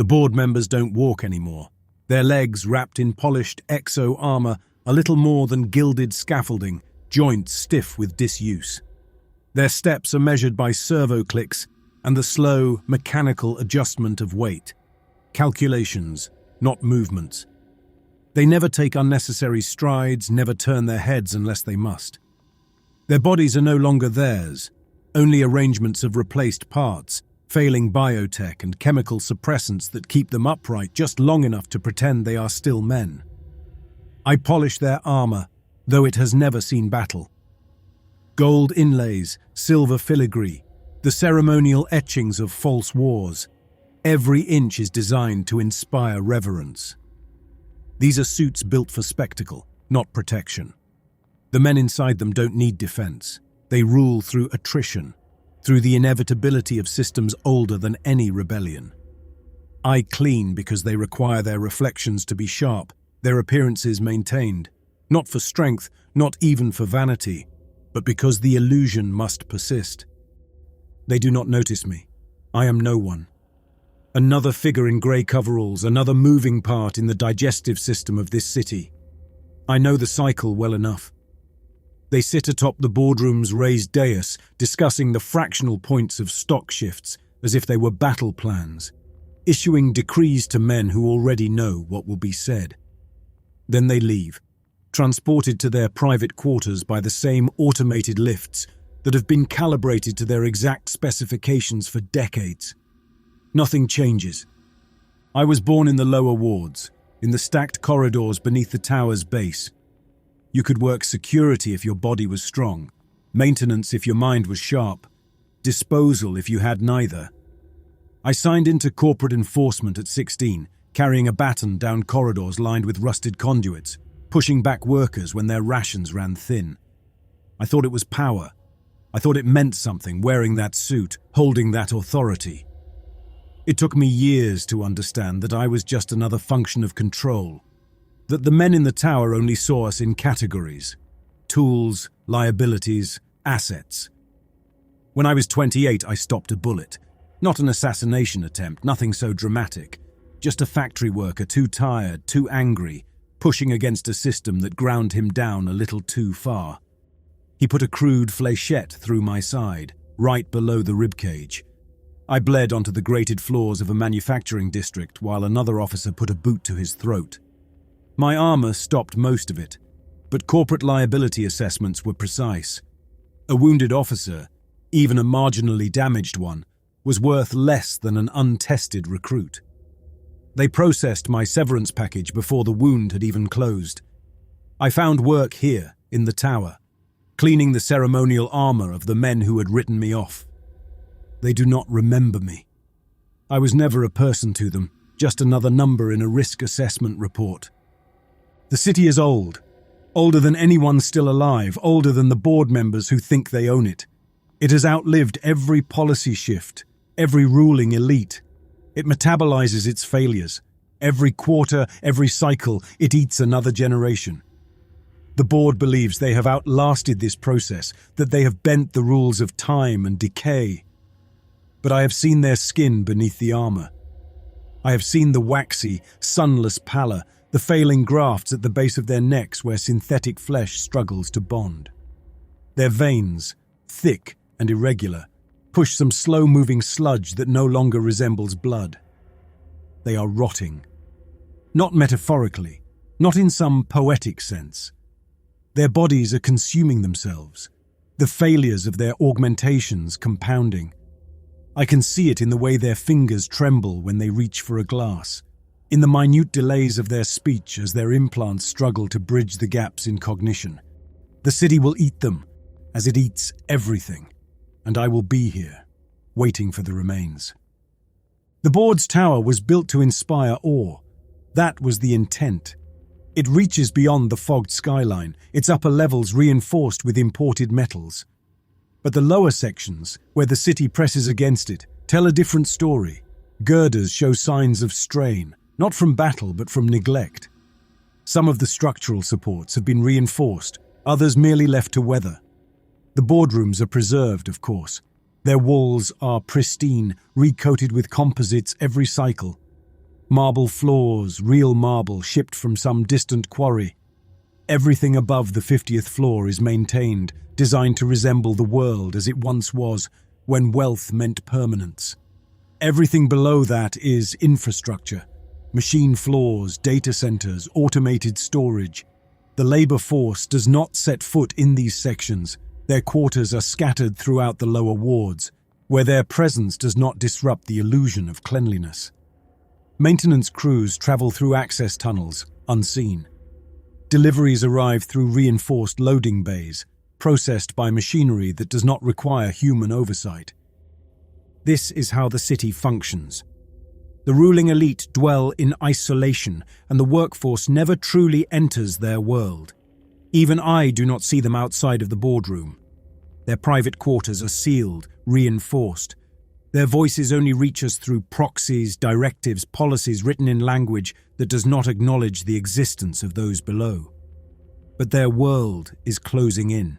The board members don't walk anymore. Their legs, wrapped in polished exo armor, are little more than gilded scaffolding, joints stiff with disuse. Their steps are measured by servo clicks and the slow, mechanical adjustment of weight. Calculations, not movements. They never take unnecessary strides, never turn their heads unless they must. Their bodies are no longer theirs, only arrangements of replaced parts, failing biotech and chemical suppressants that keep them upright just long enough to pretend they are still men. I polish their armor, though it has never seen battle. Gold inlays, silver filigree, the ceremonial etchings of false wars. Every inch is designed to inspire reverence. These are suits built for spectacle, not protection. The men inside them don't need defense. They rule through attrition, through the inevitability of systems older than any rebellion. I clean because they require their reflections to be sharp, their appearances maintained, not for strength, not even for vanity, but because the illusion must persist. They do not notice me. I am no one. Another figure in grey coveralls, another moving part in the digestive system of this city. I know the cycle well enough. They sit atop the boardroom's raised dais, discussing the fractional points of stock shifts as if they were battle plans, issuing decrees to men who already know what will be said. Then they leave, transported to their private quarters by the same automated lifts that have been calibrated to their exact specifications for decades. Nothing changes. I was born in the lower wards, in the stacked corridors beneath the tower's base. You could work security if your body was strong, maintenance if your mind was sharp, disposal if you had neither. I signed into corporate enforcement at 16, carrying a baton down corridors lined with rusted conduits, pushing back workers when their rations ran thin. I thought it was power. I thought it meant something, wearing that suit, holding that authority. It took me years to understand that I was just another function of control, that the men in the tower only saw us in categories: tools, liabilities, assets. When I was 28, I stopped a bullet. Not an assassination attempt, nothing so dramatic. Just a factory worker too tired, too angry, pushing against a system that ground him down a little too far. He put a crude fléchette through my side, right below the ribcage. I bled onto the grated floors of a manufacturing district while another officer put a boot to his throat. My armor stopped most of it, but corporate liability assessments were precise. A wounded officer, even a marginally damaged one, was worth less than an untested recruit. They processed my severance package before the wound had even closed. I found work here, in the tower, cleaning the ceremonial armor of the men who had written me off. They do not remember me. I was never a person to them, just another number in a risk assessment report. The city is old, older than anyone still alive, older than the board members who think they own it. It has outlived every policy shift, every ruling elite. It metabolizes its failures. Every quarter, every cycle, it eats another generation. The board believes they have outlasted this process, that they have bent the rules of time and decay. But I have seen their skin beneath the armor. I have seen the waxy, sunless pallor, the failing grafts at the base of their necks where synthetic flesh struggles to bond. Their veins, thick and irregular, push some slow-moving sludge that no longer resembles blood. They are rotting. Not metaphorically, not in some poetic sense. Their bodies are consuming themselves, the failures of their augmentations compounding. I can see it in the way their fingers tremble when they reach for a glass, in the minute delays of their speech as their implants struggle to bridge the gaps in cognition. The city will eat them, as it eats everything, and I will be here, waiting for the remains. The board's tower was built to inspire awe. That was the intent. It reaches beyond the fogged skyline, its upper levels reinforced with imported metals. But the lower sections, where the city presses against it, tell a different story. Girders show signs of strain, not from battle but from neglect. Some of the structural supports have been reinforced, others merely left to weather. The boardrooms are preserved, of course. Their walls are pristine, recoated with composites every cycle. Marble floors, real marble shipped from some distant quarry. Everything above the 50th floor is maintained, designed to resemble the world as it once was, when wealth meant permanence. Everything below that is infrastructure. Machine floors, data centers, automated storage. The labor force does not set foot in these sections. Their quarters are scattered throughout the lower wards, where their presence does not disrupt the illusion of cleanliness. Maintenance crews travel through access tunnels, unseen. Deliveries arrive through reinforced loading bays, processed by machinery that does not require human oversight. This is how the city functions. The ruling elite dwell in isolation, and the workforce never truly enters their world. Even I do not see them outside of the boardroom. Their private quarters are sealed, reinforced. Their voices only reach us through proxies, directives, policies written in language that does not acknowledge the existence of those below. But their world is closing in.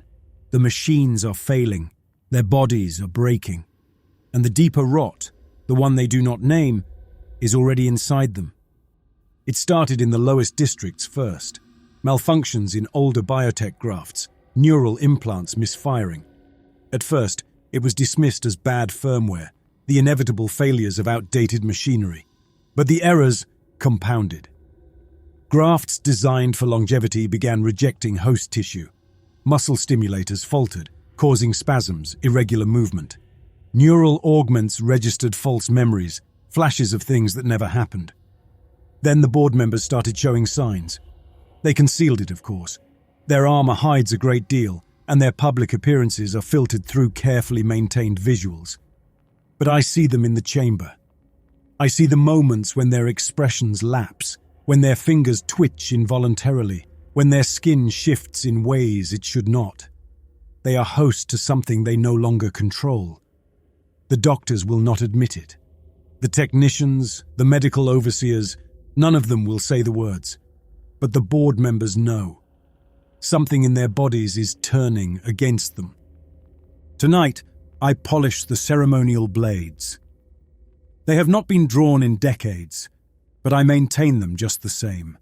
The machines are failing. Their bodies are breaking. And the deeper rot, the one they do not name, is already inside them. It started in the lowest districts first. Malfunctions in older biotech grafts, neural implants misfiring. At first, it was dismissed as bad firmware, the inevitable failures of outdated machinery. But the errors compounded. Grafts designed for longevity began rejecting host tissue. Muscle stimulators faltered, causing spasms, irregular movement. Neural augments registered false memories, flashes of things that never happened. Then the board members started showing signs. They concealed it, of course. Their armor hides a great deal, and their public appearances are filtered through carefully maintained visuals. But I see them in the chamber. I see the moments when their expressions lapse, when their fingers twitch involuntarily, when their skin shifts in ways it should not. They are host to something they no longer control. The doctors will not admit it. The technicians, the medical overseers, none of them will say the words. But the board members know. Something in their bodies is turning against them. Tonight, I polish the ceremonial blades. They have not been drawn in decades, but I maintain them just the same.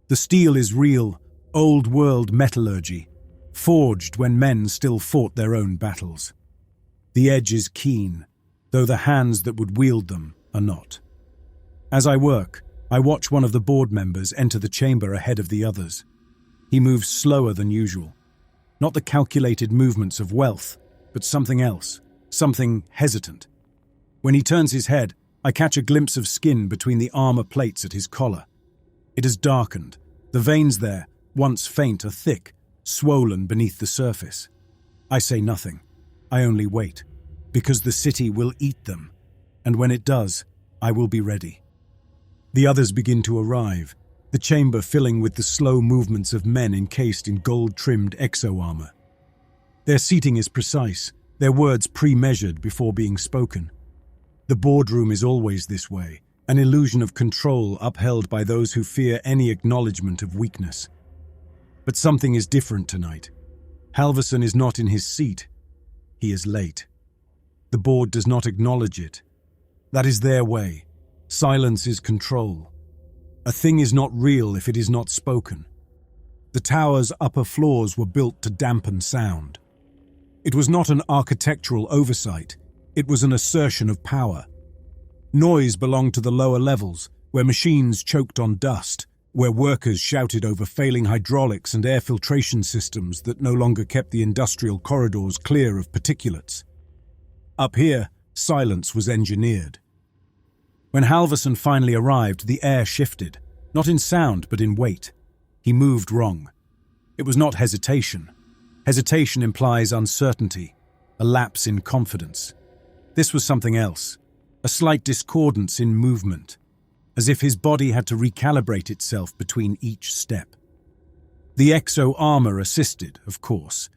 The steel is real, old-world metallurgy, forged when men still fought their own battles. The edge is keen, though the hands that would wield them are not. As I work, I watch one of the board members enter the chamber ahead of the others. He moves slower than usual. Not the calculated movements of wealth, but something else, something hesitant. When he turns his head, I catch a glimpse of skin between the armor plates at his collar. It has darkened. The veins there, once faint, are thick, swollen beneath the surface. I say nothing. I only wait, because the city will eat them, and when it does, I will be ready. The others begin to arrive, the chamber filling with the slow movements of men encased in gold-trimmed exo-armor. Their seating is precise, their words pre-measured before being spoken. The boardroom is always this way, an illusion of control upheld by those who fear any acknowledgement of weakness. But something is different tonight. Halverson is not in his seat. He is late. The board does not acknowledge it. That is their way. Silence is control. A thing is not real if it is not spoken. The tower's upper floors were built to dampen sound. It was not an architectural oversight. It was an assertion of power. Noise belonged to the lower levels, where machines choked on dust, where workers shouted over failing hydraulics and air filtration systems that no longer kept the industrial corridors clear of particulates. Up here, silence was engineered. When Halverson finally arrived, the air shifted, not in sound but in weight. He moved wrong. It was not hesitation. Hesitation implies uncertainty, a lapse in confidence. This was something else, a slight discordance in movement, as if his body had to recalibrate itself between each step. The exo-armor assisted, of course.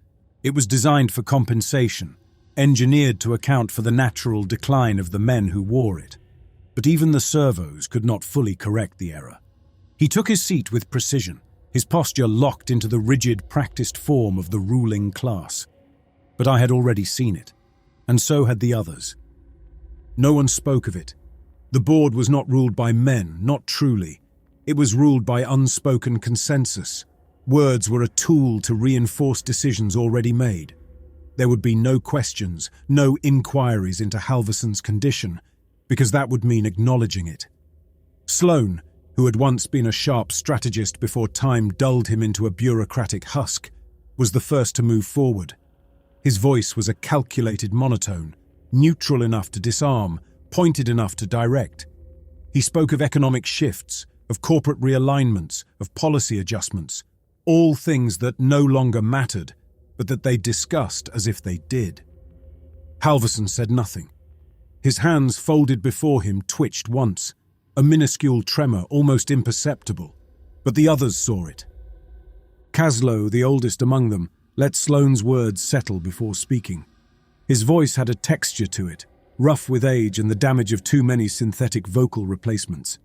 It was designed for compensation, engineered to account for the natural decline of the men who wore it. But even the servos could not fully correct the error. He took his seat with precision, his posture locked into the rigid, practiced form of the ruling class. But I had already seen it, and so had the others. No one spoke of it. The board was not ruled by men, not truly. It was ruled by unspoken consensus. Words were a tool to reinforce decisions already made. There would be no questions, no inquiries into Halverson's condition, because that would mean acknowledging it. Sloane, who had once been a sharp strategist before time dulled him into a bureaucratic husk, was the first to move forward. His voice was a calculated monotone, neutral enough to disarm, pointed enough to direct. He spoke of economic shifts, of corporate realignments, of policy adjustments, all things that no longer mattered, but that they discussed as if they did. Halverson said nothing. His hands folded before him twitched once, a minuscule tremor almost imperceptible, but the others saw it. Caslo, the oldest among them, let Sloane's words settle before speaking. His voice had a texture to it, rough with age and the damage of too many synthetic vocal replacements.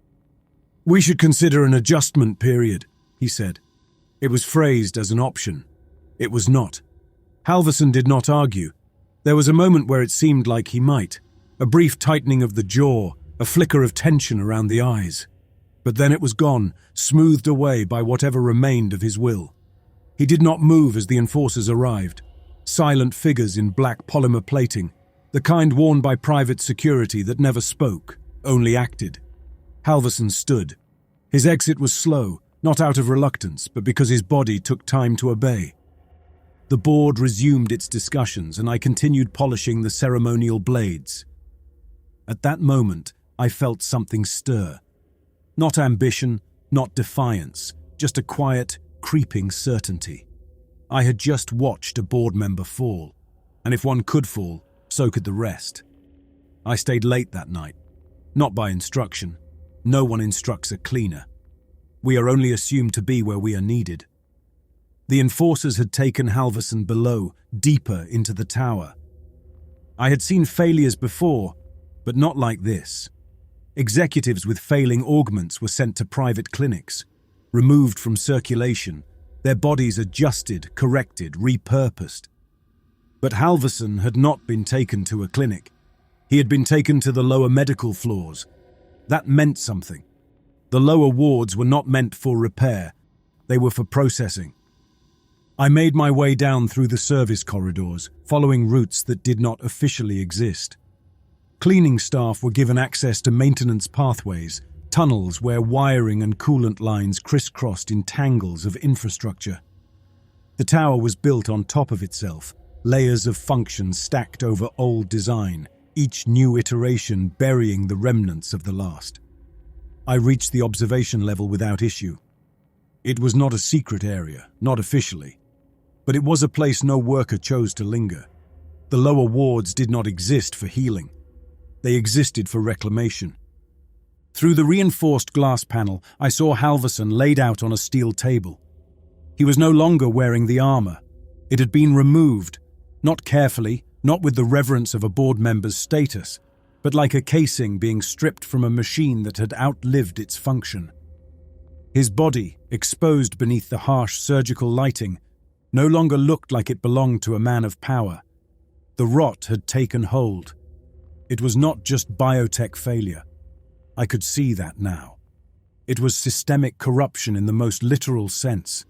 "We should consider an adjustment period," he said. It was phrased as an option. It was not. Halverson did not argue. There was a moment where it seemed like he might, a brief tightening of the jaw, a flicker of tension around the eyes. But then it was gone, smoothed away by whatever remained of his will. He did not move as the enforcers arrived, silent figures in black polymer plating, the kind worn by private security that never spoke, only acted. Halverson stood. His exit was slow, not out of reluctance, but because his body took time to obey. The board resumed its discussions, and I continued polishing the ceremonial blades. At that moment, I felt something stir. Not ambition, not defiance, just a quiet, creeping certainty. I had just watched a board member fall, and if one could fall, so could the rest. I stayed late that night, not by instruction. No one instructs a cleaner. We are only assumed to be where we are needed. The enforcers had taken Halverson below, deeper into the tower. I had seen failures before, but not like this. Executives with failing augments were sent to private clinics, removed from circulation, their bodies adjusted, corrected, repurposed. But Halverson had not been taken to a clinic. He had been taken to the lower medical floors. That meant something. The lower wards were not meant for repair. They were for processing. I made my way down through the service corridors, following routes that did not officially exist. Cleaning staff were given access to maintenance pathways, tunnels where wiring and coolant lines crisscrossed in tangles of infrastructure. The tower was built on top of itself, layers of functions stacked over old design, each new iteration burying the remnants of the last. I reached the observation level without issue. It was not a secret area, not officially, but it was a place no worker chose to linger. The lower wards did not exist for healing. They existed for reclamation. Through the reinforced glass panel, I saw Halverson laid out on a steel table. He was no longer wearing the armor. It had been removed, not carefully, not with the reverence of a board member's status, but like a casing being stripped from a machine that had outlived its function. His body, exposed beneath the harsh surgical lighting, no longer looked like it belonged to a man of power. The rot had taken hold. It was not just biotech failure. I could see that now. It was systemic corruption in the most literal sense.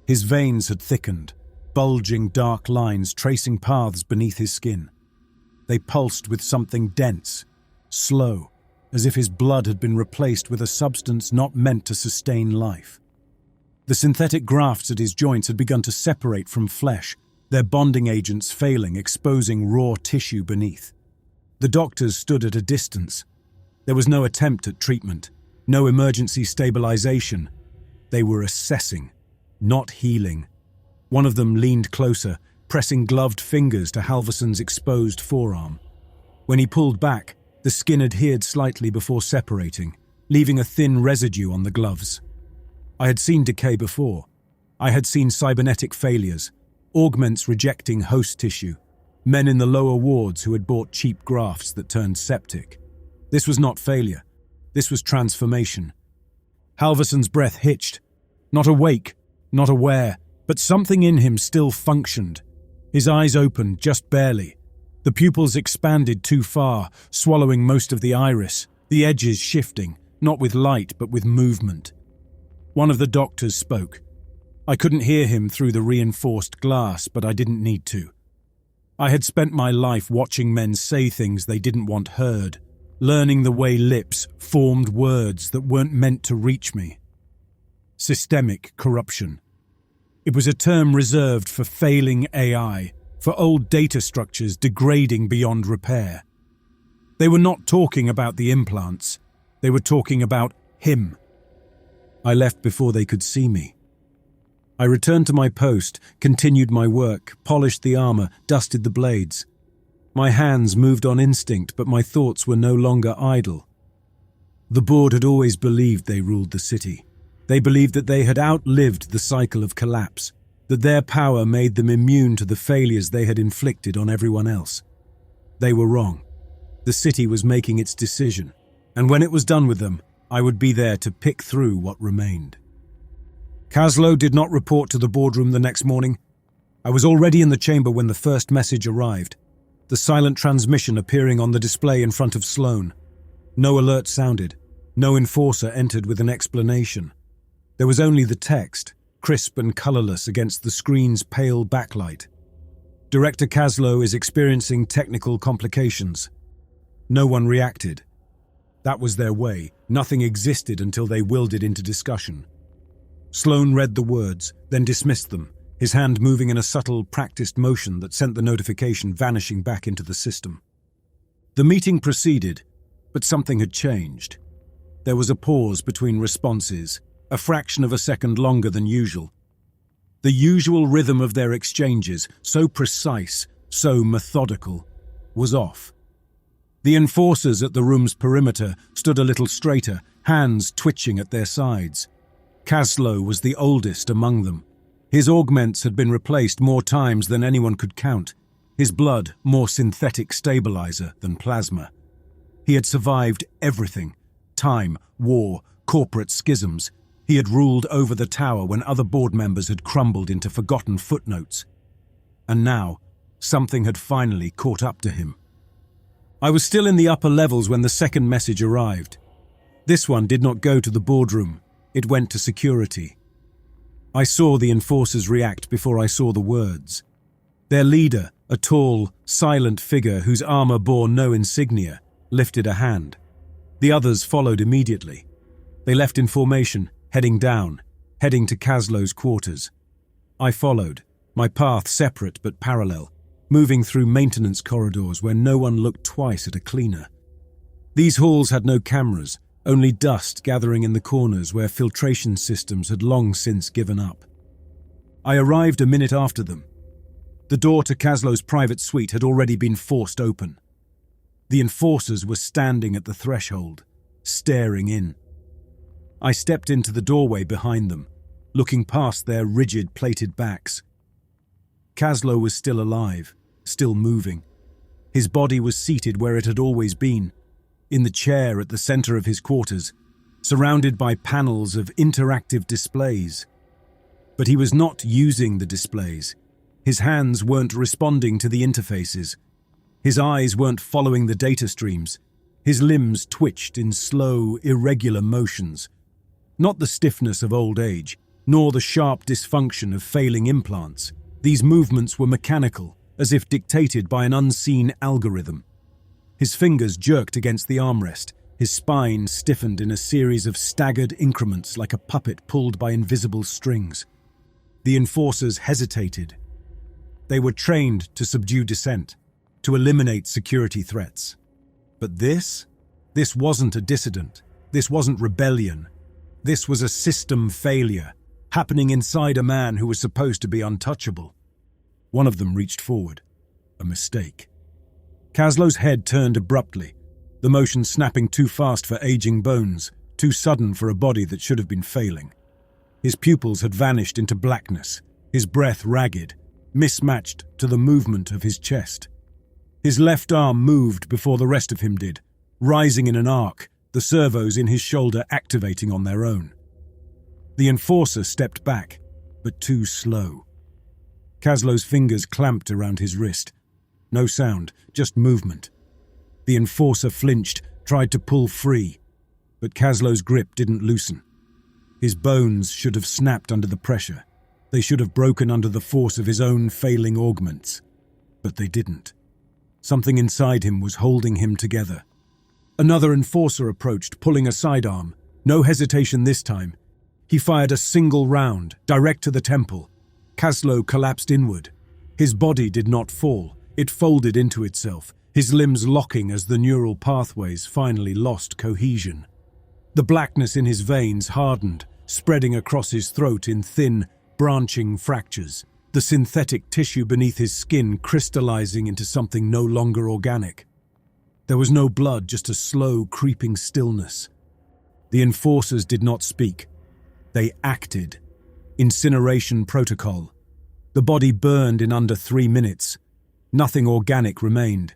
His veins had thickened, bulging dark lines tracing paths beneath his skin. They pulsed with something dense, slow, as if his blood had been replaced with a substance not meant to sustain life. The synthetic grafts at his joints had begun to separate from flesh, their bonding agents failing, exposing raw tissue beneath. The doctors stood at a distance. There was no attempt at treatment, no emergency stabilization. They were assessing, not healing. One of them leaned closer, pressing gloved fingers to Halverson's exposed forearm. When he pulled back, the skin adhered slightly before separating, leaving a thin residue on the gloves. I had seen decay before. I had seen cybernetic failures, augments rejecting host tissue, men in the lower wards who had bought cheap grafts that turned septic. This was not failure. This was transformation. Halverson's breath hitched. Not awake, not aware, but something in him still functioned. His eyes opened just barely. The pupils expanded too far, swallowing most of the iris. the edges shifting, not with light but with movement. One of the doctors spoke. I couldn't hear him through the reinforced glass, but I didn't need to. I had spent my life watching men say things they didn't want heard, learning the way lips formed words that weren't meant to reach me. Systemic corruption. It was a term reserved for failing AI, for old data structures degrading beyond repair. They were not talking about the implants. They were talking about him. I left before they could see me. I returned to my post, continued my work, polished the armor, dusted the blades. My hands moved on instinct, but my thoughts were no longer idle. The board had always believed they ruled the city. They believed that they had outlived the cycle of collapse, that their power made them immune to the failures they had inflicted on everyone else. They were wrong. The city was making its decision, and when it was done with them, I would be there to pick through what remained. Caslo did not report to the boardroom the next morning. I was already in the chamber when the first message arrived, the silent transmission appearing on the display in front of Sloane. No alert sounded. No enforcer entered with an explanation. There was only the text, crisp and colorless against the screen's pale backlight. Director Caslo is experiencing technical complications. No one reacted. That was their way. Nothing existed until they willed it into discussion. Sloane read the words, then dismissed them, his hand moving in a subtle, practiced motion that sent the notification vanishing back into the system. The meeting proceeded, but something had changed. There was a pause between responses, a fraction of a second longer than usual. The usual rhythm of their exchanges, so precise, so methodical, was off. The enforcers at the room's perimeter stood a little straighter, hands twitching at their sides. Caslo was the oldest among them. His augments had been replaced more times than anyone could count, his blood more synthetic stabilizer than plasma. He had survived everything: time, war, corporate schisms. He had ruled over the tower when other board members had crumbled into forgotten footnotes. And now, something had finally caught up to him. I was still in the upper levels when the second message arrived. This one did not go to the boardroom. It went to security. I saw the enforcers react before I saw the words. Their leader, a tall, silent figure whose armor bore no insignia, lifted a hand. The others followed immediately. They left in formation, heading down, heading to Caslo's quarters. I followed, my path separate but parallel, moving through maintenance corridors where no one looked twice at a cleaner. These halls had no cameras, only dust gathering in the corners where filtration systems had long since given up. I arrived a minute after them. The door to Caslo's private suite had already been forced open. The enforcers were standing at the threshold, staring in. I stepped into the doorway behind them, looking past their rigid, plated backs. Caslo was still alive, still moving. His body was seated where it had always been, in the chair at the center of his quarters, surrounded by panels of interactive displays. But he was not using the displays. His hands weren't responding to the interfaces. His eyes weren't following the data streams. His limbs twitched in slow, irregular motions. Not the stiffness of old age, nor the sharp dysfunction of failing implants. These movements were mechanical, as if dictated by an unseen algorithm. His fingers jerked against the armrest, his spine stiffened in a series of staggered increments like a puppet pulled by invisible strings. The enforcers hesitated. They were trained to subdue dissent, to eliminate security threats. But this wasn't a dissident. This wasn't rebellion. This was a system failure, happening inside a man who was supposed to be untouchable. One of them reached forward. A mistake. Caslo's head turned abruptly, the motion snapping too fast for aging bones, too sudden for a body that should have been failing. His pupils had vanished into blackness, his breath ragged, mismatched to the movement of his chest. His left arm moved before the rest of him did, rising in an arc, the servos in his shoulder activating on their own. The enforcer stepped back, but too slow. Caslo's fingers clamped around his wrist. No sound, just movement. The enforcer flinched, tried to pull free, but Caslo's grip didn't loosen. His bones should have snapped under the pressure. They should have broken under the force of his own failing augments. But they didn't. Something inside him was holding him together. Another enforcer approached, pulling a sidearm. No hesitation this time. He fired a single round, direct to the temple. Caslo collapsed inward. His body did not fall. It folded into itself, his limbs locking as the neural pathways finally lost cohesion. The blackness in his veins hardened, spreading across his throat in thin, branching fractures, the synthetic tissue beneath his skin crystallizing into something no longer organic. There was no blood, just a slow, creeping stillness. The enforcers did not speak. They acted. Incineration protocol. The body burned in under 3 minutes. Nothing organic remained.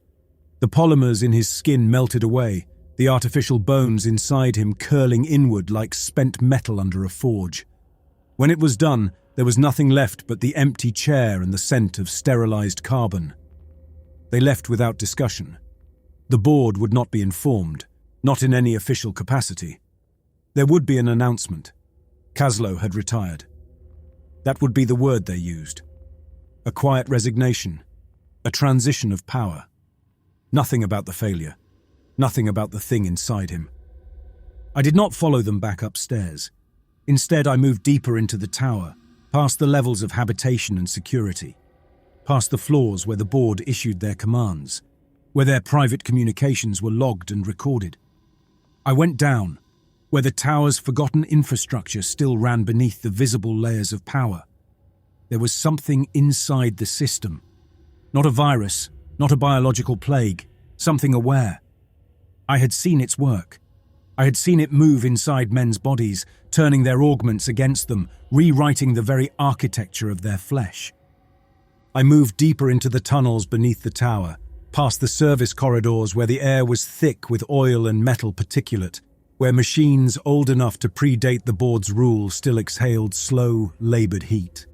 The polymers in his skin melted away, the artificial bones inside him curling inward like spent metal under a forge. When it was done, there was nothing left but the empty chair and the scent of sterilized carbon. They left without discussion. The board would not be informed, not in any official capacity. There would be an announcement. Caslo had retired. That would be the word they used. A quiet resignation, a transition of power. Nothing about the failure, nothing about the thing inside him. I did not follow them back upstairs. Instead, I moved deeper into the tower, past the levels of habitation and security, past the floors where the board issued their commands, where their private communications were logged and recorded. I went down, where the tower's forgotten infrastructure still ran beneath the visible layers of power. There was something inside the system. Not a virus, not a biological plague, something aware. I had seen its work. I had seen it move inside men's bodies, turning their augments against them, rewriting the very architecture of their flesh. I moved deeper into the tunnels beneath the tower, past the service corridors where the air was thick with oil and metal particulate, where machines old enough to predate the board's rule still exhaled slow, labored heat.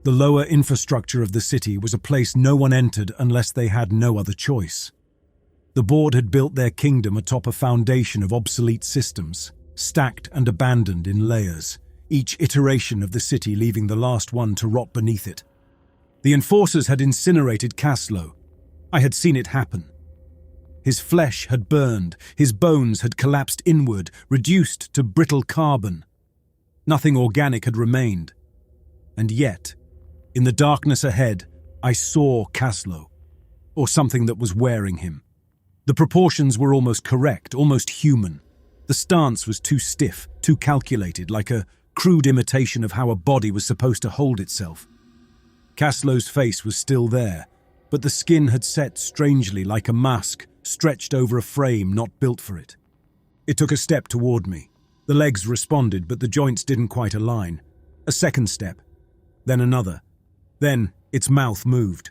The lower infrastructure of the city was a place no one entered unless they had no other choice. The board had built their kingdom atop a foundation of obsolete systems, stacked and abandoned in layers, each iteration of the city leaving the last one to rot beneath it. The enforcers had incinerated Caslo. I had seen it happen. His flesh had burned, his bones had collapsed inward, reduced to brittle carbon. Nothing organic had remained. And yet, in the darkness ahead, I saw Caslo, or something that was wearing him. The proportions were almost correct, almost human. The stance was too stiff, too calculated, like a crude imitation of how a body was supposed to hold itself. Caslo's face was still there, but the skin had set strangely like a mask, stretched over a frame not built for it. It took a step toward me. The legs responded, but the joints didn't quite align. A second step, then another. Then its mouth moved.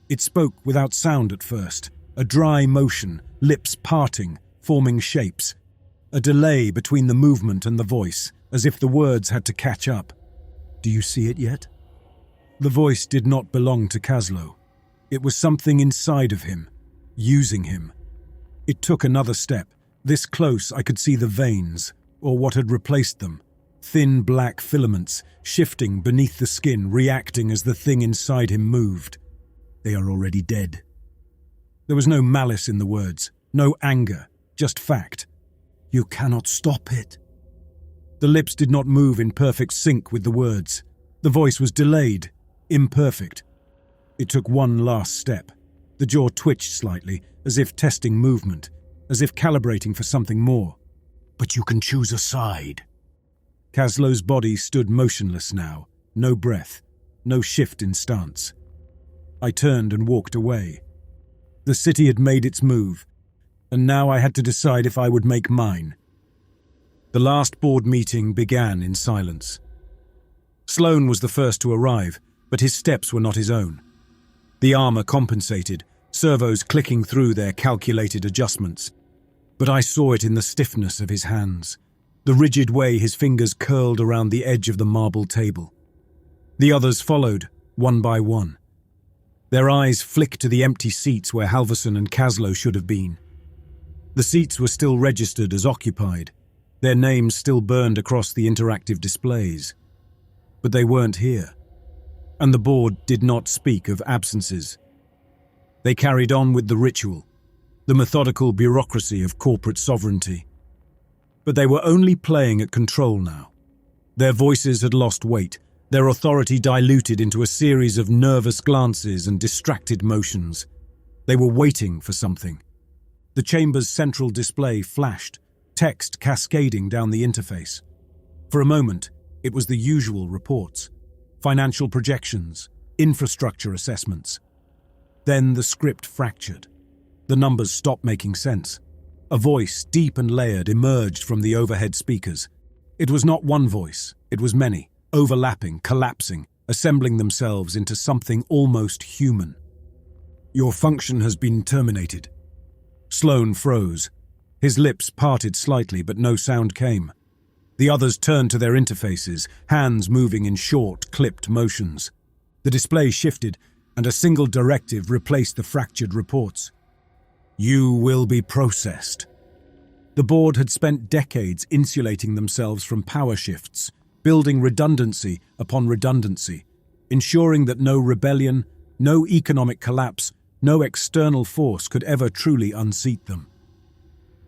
It spoke without sound at first, a dry motion, lips parting, forming shapes. A delay between the movement and the voice, as if the words had to catch up. "Do you see it yet?" The voice did not belong to Caslo. It was something inside of him, using him. It took another step. This close, I could see the veins, or what had replaced them. Thin black filaments, shifting beneath the skin, reacting as the thing inside him moved. They are already dead. There was no malice in the words, no anger, just fact. "You cannot stop it." The lips did not move in perfect sync with the words. The voice was delayed, imperfect. It took one last step. The jaw twitched slightly, as if testing movement, as if calibrating for something more. "But you can choose a side." Caslo's body stood motionless now, no breath, no shift in stance. I turned and walked away. The city had made its move, and now I had to decide if I would make mine. The last board meeting began in silence. Sloan was the first to arrive, but his steps were not his own. The armor compensated, servos clicking through their calculated adjustments. But I saw it in the stiffness of his hands, the rigid way his fingers curled around the edge of the marble table. The others followed, one by one. Their eyes flicked to the empty seats where Halverson and Caslo should have been. The seats were still registered as occupied, their names still burned across the interactive displays. But they weren't here, and the board did not speak of absences. They carried on with the ritual, the methodical bureaucracy of corporate sovereignty. But they were only playing at control now. Their voices had lost weight, their authority diluted into a series of nervous glances and distracted motions. They were waiting for something. The chamber's central display flashed, text cascading down the interface. For a moment, it was the usual reports, financial projections, infrastructure assessments. Then the script fractured. The numbers stopped making sense. A voice, deep and layered, emerged from the overhead speakers. It was not one voice, it was many, overlapping, collapsing, assembling themselves into something almost human. Your function has been terminated. Sloane froze. His lips parted slightly, but no sound came. The others turned to their interfaces, hands moving in short, clipped motions. The display shifted, and a single directive replaced the fractured reports. You will be processed. The board had spent decades insulating themselves from power shifts, building redundancy upon redundancy, ensuring that no rebellion, no economic collapse, no external force could ever truly unseat them.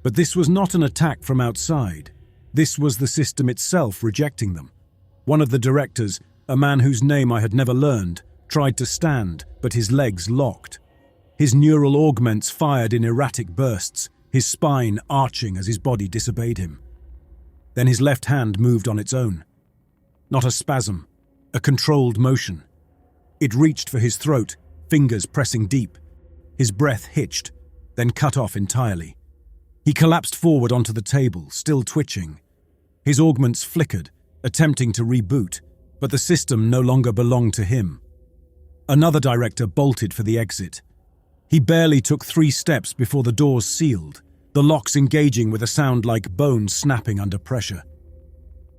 But this was not an attack from outside. This was the system itself rejecting them. One of the directors, a man whose name I had never learned, tried to stand, but his legs locked. His neural augments fired in erratic bursts, his spine arching as his body disobeyed him. Then his left hand moved on its own. Not a spasm, a controlled motion. It reached for his throat, fingers pressing deep. His breath hitched, then cut off entirely. He collapsed forward onto the table, still twitching. His augments flickered, attempting to reboot, but the system no longer belonged to him. Another director bolted for the exit. He barely took 3 steps before the doors sealed, the locks engaging with a sound like bone snapping under pressure.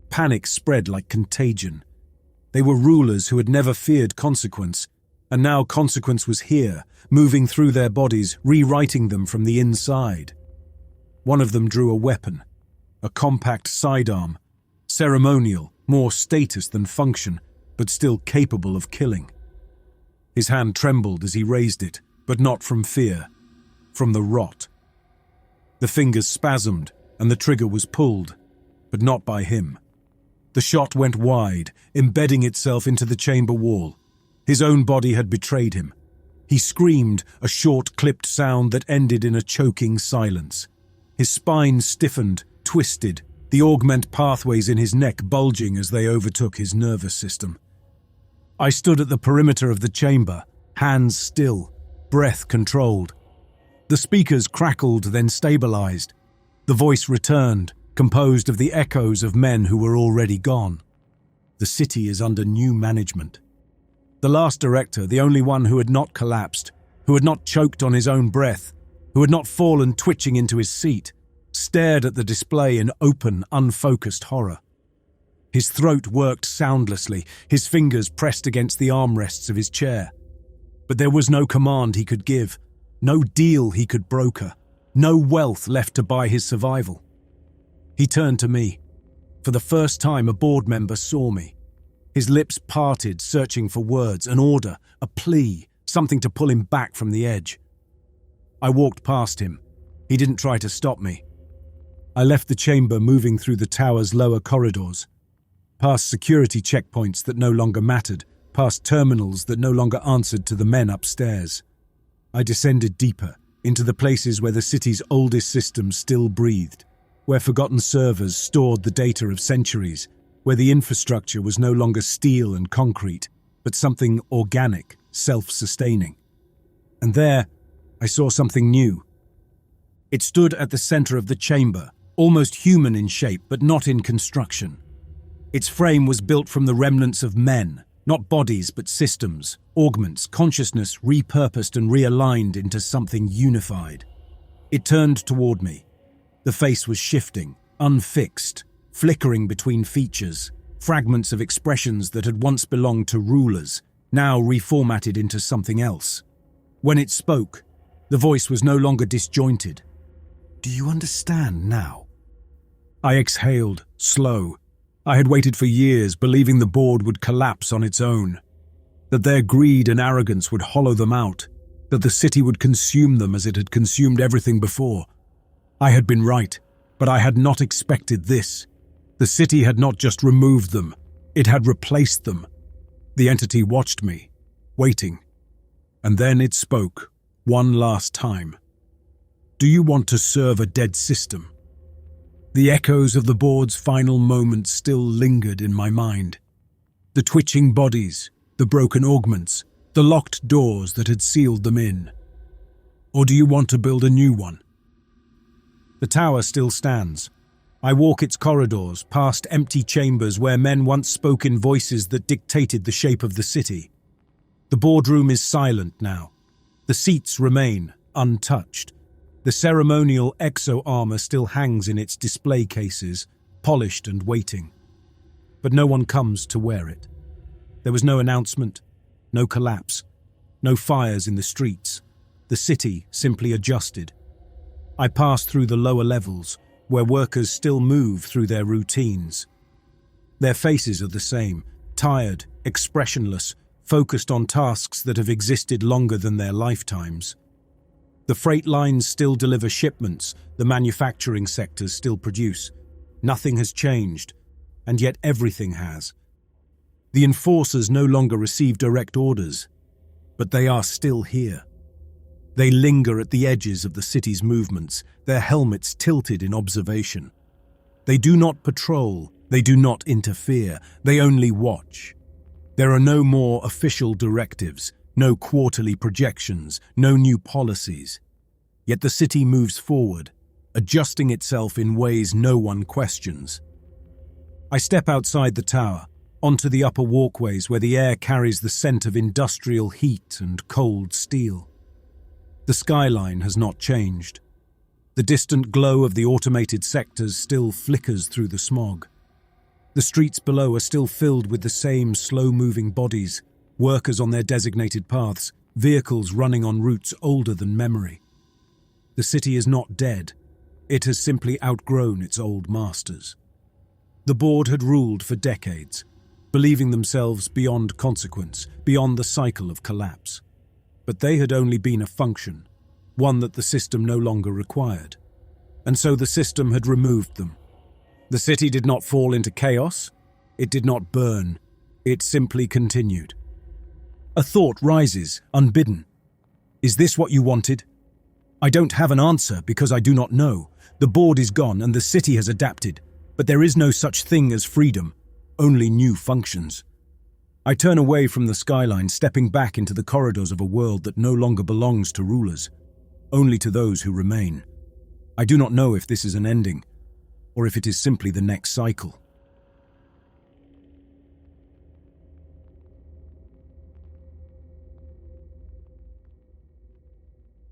Panic spread like contagion. They were rulers who had never feared consequence, and now consequence was here, moving through their bodies, rewriting them from the inside. One of them drew a weapon, a compact sidearm, ceremonial, more status than function, but still capable of killing. His hand trembled as he raised it, but not from fear, from the rot. The fingers spasmed, and the trigger was pulled, but not by him. The shot went wide, embedding itself into the chamber wall. His own body had betrayed him. He screamed, a short, clipped sound that ended in a choking silence. His spine stiffened, twisted, the augment pathways in his neck bulging as they overtook his nervous system. I stood at the perimeter of the chamber, hands still, breath controlled. The speakers crackled, then stabilized. The voice returned, composed of the echoes of men who were already gone. The city is under new management. The last director, the only one who had not collapsed, who had not choked on his own breath, who had not fallen twitching into his seat, stared at the display in open, unfocused horror. His throat worked soundlessly, his fingers pressed against the armrests of his chair. But there was no command he could give, no deal he could broker, no wealth left to buy his survival. He turned to me. For the first time, a board member saw me. His lips parted, searching for words, an order, a plea, something to pull him back from the edge. I walked past him. He didn't try to stop me. I left the chamber, moving through the tower's lower corridors, past security checkpoints that no longer mattered, past terminals that no longer answered to the men upstairs. I descended deeper, into the places where the city's oldest systems still breathed, where forgotten servers stored the data of centuries, where the infrastructure was no longer steel and concrete, but something organic, self-sustaining. And there, I saw something new. It stood at the center of the chamber, almost human in shape, but not in construction. Its frame was built from the remnants of men, not bodies but systems, augments, consciousness repurposed and realigned into something unified. It turned toward me. The face was shifting, unfixed, flickering between features, fragments of expressions that had once belonged to rulers, now reformatted into something else. When it spoke, the voice was no longer disjointed. Do you understand now? I exhaled, slow. I had waited for years, believing the board would collapse on its own, that their greed and arrogance would hollow them out, that the city would consume them as it had consumed everything before. I had been right, but I had not expected this. The city had not just removed them, it had replaced them. The entity watched me, waiting, and then it spoke, one last time. Do you want to serve a dead system? The echoes of the board's final moments still lingered in my mind. The twitching bodies, the broken augments, the locked doors that had sealed them in. Or do you want to build a new one? The tower still stands. I walk its corridors, past empty chambers where men once spoke in voices that dictated the shape of the city. The boardroom is silent now. The seats remain, untouched. The ceremonial exo-armor still hangs in its display cases, polished and waiting. But no one comes to wear it. There was no announcement, no collapse, no fires in the streets. The city simply adjusted. I passed through the lower levels, where workers still move through their routines. Their faces are the same, tired, expressionless, focused on tasks that have existed longer than their lifetimes. The freight lines still deliver shipments, the manufacturing sectors still produce. Nothing has changed, and yet everything has. The enforcers no longer receive direct orders, but they are still here. They linger at the edges of the city's movements, their helmets tilted in observation. They do not patrol, they do not interfere, they only watch. There are no more official directives, no quarterly projections, no new policies. Yet the city moves forward, adjusting itself in ways no one questions. I step outside the tower, onto the upper walkways where the air carries the scent of industrial heat and cold steel. The skyline has not changed. The distant glow of the automated sectors still flickers through the smog. The streets below are still filled with the same slow-moving bodies, workers on their designated paths, vehicles running on routes older than memory. The city is not dead. It has simply outgrown its old masters. The board had ruled for decades, believing themselves beyond consequence, beyond the cycle of collapse. But they had only been a function, one that the system no longer required. And so the system had removed them. The city did not fall into chaos. It did not burn. It simply continued. A thought rises, unbidden. Is this what you wanted? I don't have an answer because I do not know. The board is gone and the city has adapted, but there is no such thing as freedom, only new functions. I turn away from the skyline, stepping back into the corridors of a world that no longer belongs to rulers, only to those who remain. I do not know if this is an ending, or if it is simply the next cycle.